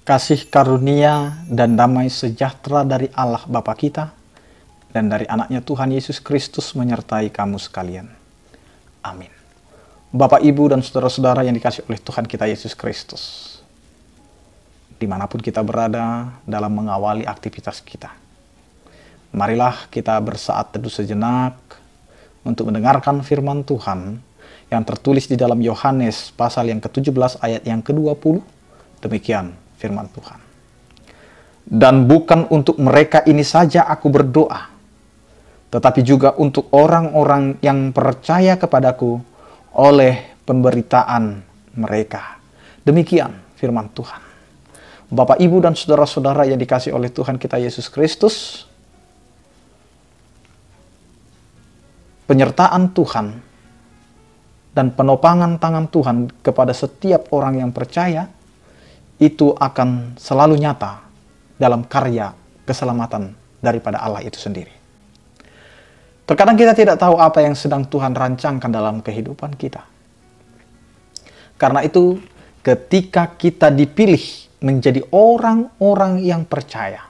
Kasih karunia dan damai sejahtera dari Allah Bapa kita dan dari anaknya Tuhan Yesus Kristus menyertai kamu sekalian. Amin. Bapak, Ibu, dan saudara-saudara yang dikasihi oleh Tuhan kita Yesus Kristus, dimanapun kita berada dalam mengawali aktivitas kita, marilah kita bersaat teduh sejenak untuk mendengarkan firman Tuhan yang tertulis di dalam Yohanes pasal yang ke-17 ayat yang ke-20. Demikian firman Tuhan. Dan bukan untuk mereka ini saja aku berdoa, tetapi juga untuk orang-orang yang percaya kepadaku oleh pemberitaan mereka. Demikian firman Tuhan. Bapak, Ibu, dan saudara-saudara yang dikasihi oleh Tuhan kita Yesus Kristus, penyertaan Tuhan dan penopangan tangan Tuhan kepada setiap orang yang percaya itu akan selalu nyata dalam karya keselamatan daripada Allah itu sendiri. Terkadang kita tidak tahu apa yang sedang Tuhan rancangkan dalam kehidupan kita. Karena itu, ketika kita dipilih menjadi orang-orang yang percaya,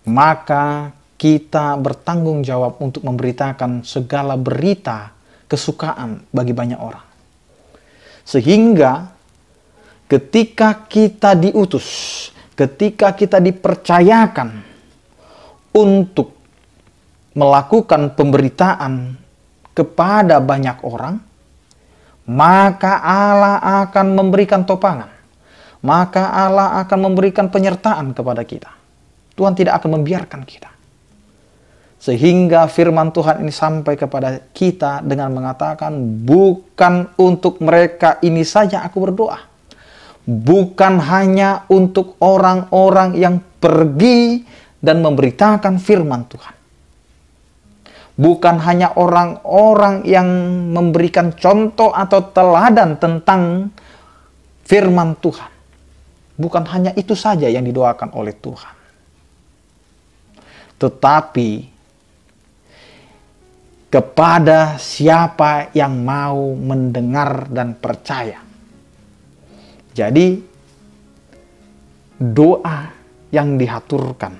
maka kita bertanggung jawab untuk memberitakan segala berita kesukaan bagi banyak orang. Sehingga ketika kita diutus, ketika kita dipercayakan untuk melakukan pemberitaan kepada banyak orang, maka Allah akan memberikan topangan. Maka Allah akan memberikan penyertaan kepada kita. Tuhan tidak akan membiarkan kita. Sehingga firman Tuhan ini sampai kepada kita dengan mengatakan, bukan untuk mereka ini saja aku berdoa. Bukan hanya untuk orang-orang yang pergi dan memberitakan firman Tuhan. Bukan hanya orang-orang yang memberikan contoh atau teladan tentang firman Tuhan. Bukan hanya itu saja yang didoakan oleh Tuhan. Tetapi kepada siapa yang mau mendengar dan percaya. Jadi, doa yang dihaturkan,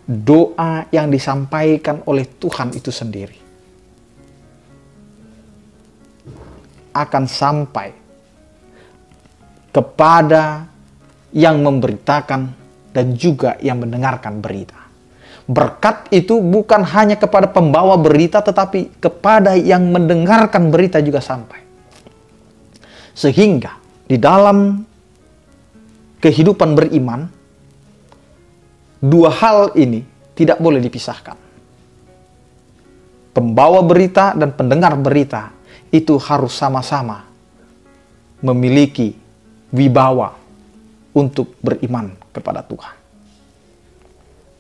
doa yang disampaikan oleh Tuhan itu sendiri akan sampai kepada yang memberitakan dan juga yang mendengarkan berita. Berkat itu bukan hanya kepada pembawa berita, tetapi kepada yang mendengarkan berita juga sampai. Sehingga di dalam kehidupan beriman, dua hal ini tidak boleh dipisahkan. Pembawa berita dan pendengar berita itu harus sama-sama memiliki wibawa untuk beriman kepada Tuhan.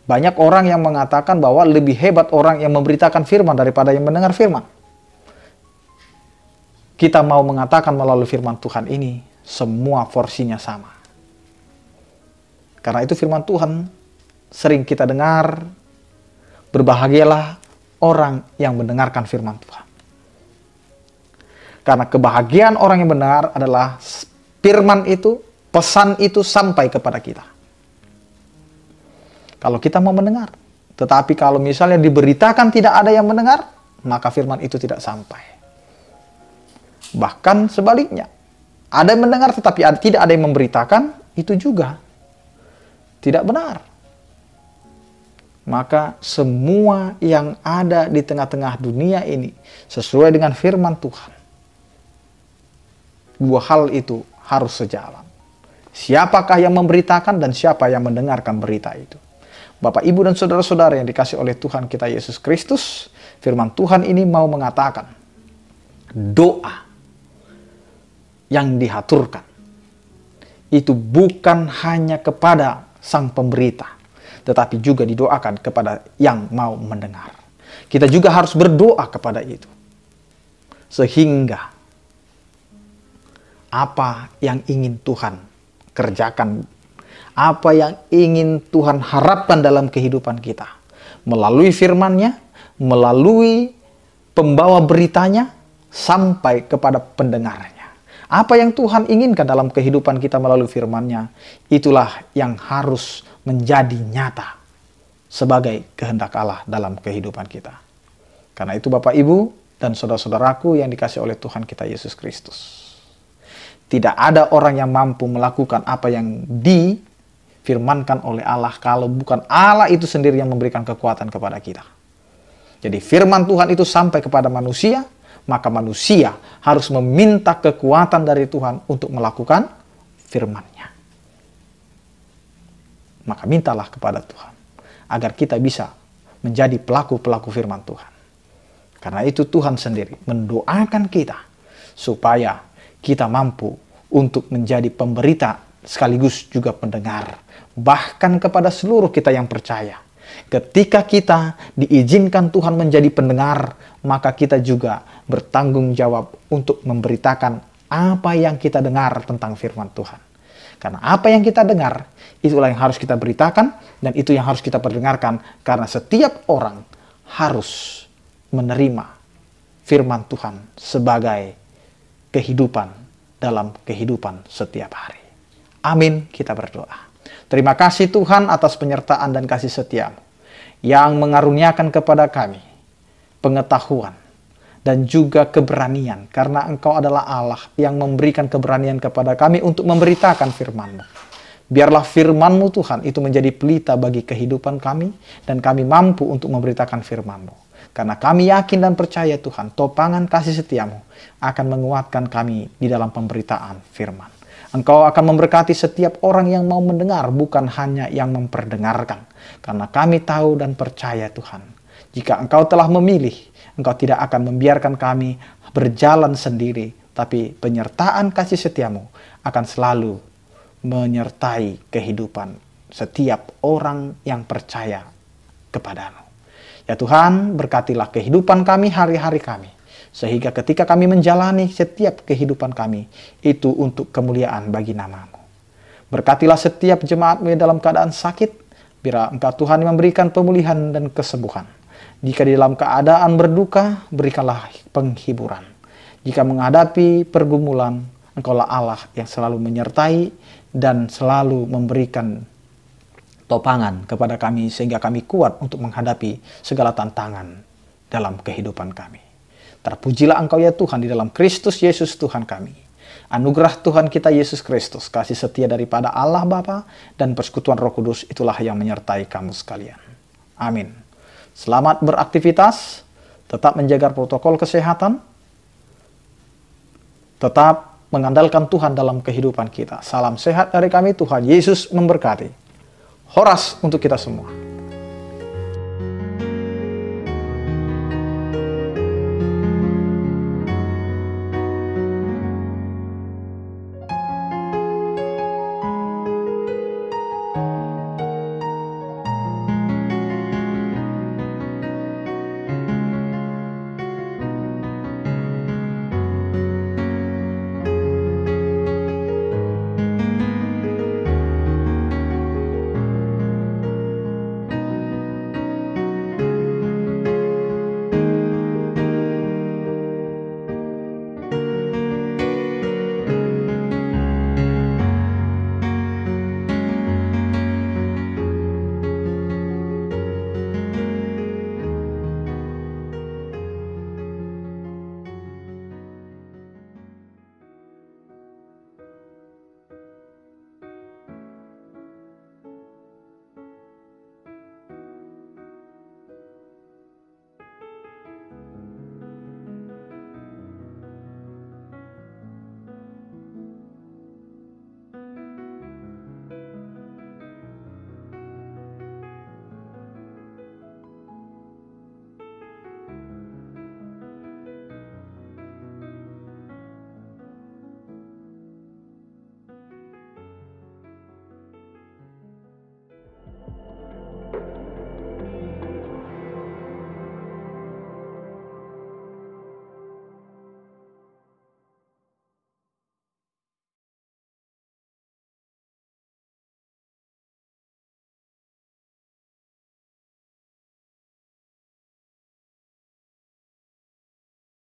Banyak orang yang mengatakan bahwa lebih hebat orang yang memberitakan firman daripada yang mendengar firman. Kita mau mengatakan melalui firman Tuhan ini, semua porsinya sama. Karena itu firman Tuhan sering kita dengar, berbahagialah orang yang mendengarkan firman Tuhan. Karena kebahagiaan orang yang benar adalah firman itu, pesan itu sampai kepada kita. Kalau kita mau mendengar. Tetapi kalau misalnya diberitakan tidak ada yang mendengar, maka firman itu tidak sampai. Bahkan sebaliknya, ada yang mendengar tetapi tidak ada yang memberitakan, itu juga tidak benar. Maka semua yang ada di tengah-tengah dunia ini sesuai dengan firman Tuhan. Dua hal itu harus sejalan. Siapakah yang memberitakan dan siapa yang mendengarkan berita itu. Bapak, Ibu, dan saudara-saudara yang dikasihi oleh Tuhan kita Yesus Kristus, firman Tuhan ini mau mengatakan, doa yang dihaturkan itu bukan hanya kepada sang pemberita, tetapi juga didoakan kepada yang mau mendengar. Kita juga harus berdoa kepada itu. Sehingga apa yang ingin Tuhan kerjakan, apa yang ingin Tuhan harapkan dalam kehidupan kita, melalui firman-Nya, melalui pembawa beritanya, sampai kepada pendengarnya. Apa yang Tuhan inginkan dalam kehidupan kita melalui firman-Nya, itulah yang harus menjadi nyata sebagai kehendak Allah dalam kehidupan kita. Karena itu Bapak Ibu dan saudara-saudaraku yang dikasihi oleh Tuhan kita Yesus Kristus, tidak ada orang yang mampu melakukan apa yang difirmankan oleh Allah kalau bukan Allah itu sendiri yang memberikan kekuatan kepada kita. Jadi firman Tuhan itu sampai kepada manusia, maka manusia harus meminta kekuatan dari Tuhan untuk melakukan firman-Nya. Maka mintalah kepada Tuhan agar kita bisa menjadi pelaku-pelaku firman Tuhan. Karena itu Tuhan sendiri mendoakan kita supaya kita mampu untuk menjadi pemberita sekaligus juga pendengar. Bahkan kepada seluruh kita yang percaya. Ketika kita diizinkan Tuhan menjadi pendengar, maka kita juga bertanggung jawab untuk memberitakan apa yang kita dengar tentang firman Tuhan. Karena apa yang kita dengar, itulah yang harus kita beritakan dan itu yang harus kita perdengarkan. Karena setiap orang harus menerima firman Tuhan sebagai kehidupan dalam kehidupan setiap hari. Amin, kita berdoa. Terima kasih Tuhan atas penyertaan dan kasih setia-Mu yang mengaruniakan kepada kami pengetahuan dan juga keberanian, karena Engkau adalah Allah yang memberikan keberanian kepada kami untuk memberitakan firman-Mu. Biarlah firman-Mu Tuhan itu menjadi pelita bagi kehidupan kami dan kami mampu untuk memberitakan firman-Mu. Karena kami yakin dan percaya Tuhan, topangan kasih setia-Mu akan menguatkan kami di dalam pemberitaan firman. Engkau akan memberkati setiap orang yang mau mendengar, bukan hanya yang memperdengarkan. Karena kami tahu dan percaya Tuhan, jika Engkau telah memilih, Engkau tidak akan membiarkan kami berjalan sendiri, tapi penyertaan kasih setia-Mu akan selalu menyertai kehidupan setiap orang yang percaya kepada-Mu. Ya Tuhan, berkatilah kehidupan kami, hari-hari kami, sehingga ketika kami menjalani setiap kehidupan kami, itu untuk kemuliaan bagi nama-Mu. Berkatilah setiap jemaat-Mu dalam keadaan sakit, biar Engkau Tuhan memberikan pemulihan dan kesembuhan. Jika di dalam keadaan berduka, berikanlah penghiburan. Jika menghadapi pergumulan, Engkaulah Allah yang selalu menyertai dan selalu memberikan topangan kepada kami sehingga kami kuat untuk menghadapi segala tantangan dalam kehidupan kami. Terpujilah Engkau ya Tuhan di dalam Kristus Yesus Tuhan kami. Anugerah Tuhan kita Yesus Kristus, kasih setia daripada Allah Bapa dan persekutuan Roh Kudus itulah yang menyertai kamu sekalian. Amin. Selamat beraktivitas, tetap menjaga protokol kesehatan, tetap mengandalkan Tuhan dalam kehidupan kita. Salam sehat dari kami, Tuhan Yesus memberkati. Horas untuk kita semua.